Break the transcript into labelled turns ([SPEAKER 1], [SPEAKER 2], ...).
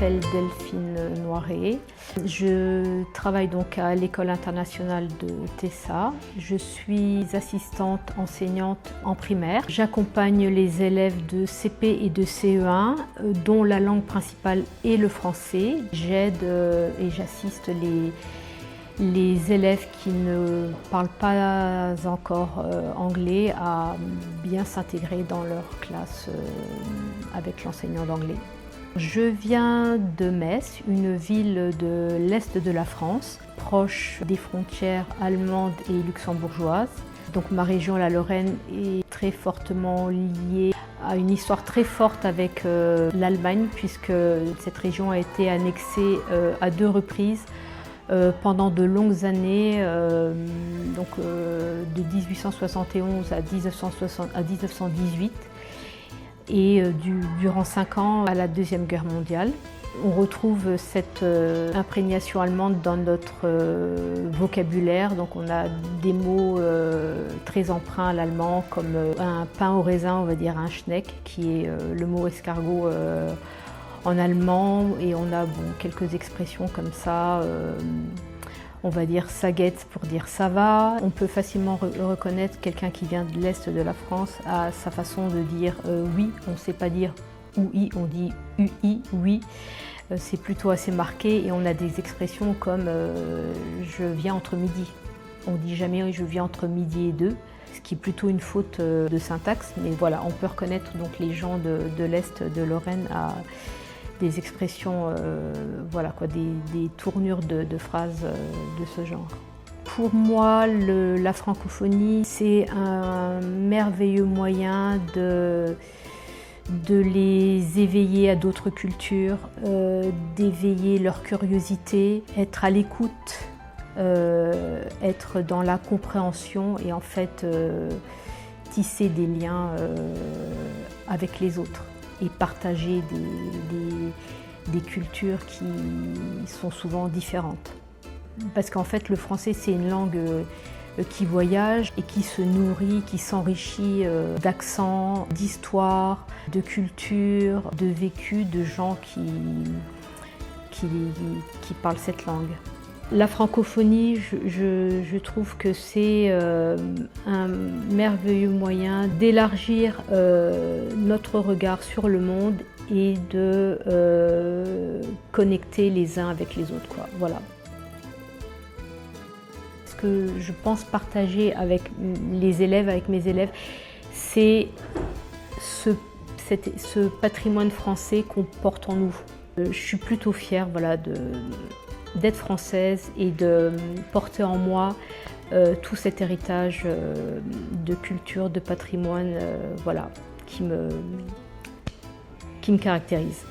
[SPEAKER 1] m'appelle Delphine Noiret. Je travaille donc à l'École internationale de Tessa. Je suis assistante enseignante en primaire. J'accompagne les élèves de CP et de CE1 dont la langue principale est le français. J'aide et j'assiste les élèves qui ne parlent pas encore anglais à bien s'intégrer dans leur classe avec l'enseignant d'anglais. Je viens de Metz, une ville de l'Est de la France, proche des frontières allemandes et luxembourgeoises. Donc ma région, la Lorraine, est très fortement liée à une histoire très forte avec l'Allemagne, puisque cette région a été annexée à 2 reprises pendant de longues années, de 1871 à 1918 et durant 5 ans à la Deuxième Guerre mondiale. On retrouve cette imprégnation allemande dans notre vocabulaire, donc on a des mots très emprunts à l'allemand comme un pain au raisin, on va dire un Schneck, qui est le mot escargot en allemand, et on a quelques expressions comme ça, on va dire ça guette pour dire ça va. On peut facilement reconnaître quelqu'un qui vient de l'Est de la France à sa façon de dire oui, on ne sait pas dire oui, on dit ui, oui. C'est plutôt assez marqué, et on a des expressions comme je viens entre midi. On dit jamais je viens entre midi et 2, ce qui est plutôt une faute de syntaxe, mais voilà, on peut reconnaître donc les gens de l'Est de Lorraine à des expressions, des tournures de phrases de ce genre. Pour moi, la francophonie, c'est un merveilleux moyen de les éveiller à d'autres cultures, d'éveiller leur curiosité, être à l'écoute, être dans la compréhension et en fait tisser des liens avec les autres et partager des cultures qui sont souvent différentes. Parce qu'en fait, le français, c'est une langue qui voyage et qui se nourrit, qui s'enrichit d'accents, d'histoires, de cultures, de vécus de gens qui parlent cette langue. La francophonie, je trouve que c'est un merveilleux moyen d'élargir notre regard sur le monde et de connecter les uns avec les autres, quoi. Voilà. Ce que je pense partager avec les élèves, avec mes élèves, c'est ce patrimoine français qu'on porte en nous. Je suis plutôt fière, voilà, d'être française et de porter en moi tout cet héritage de culture, de patrimoine, qui me caractérise.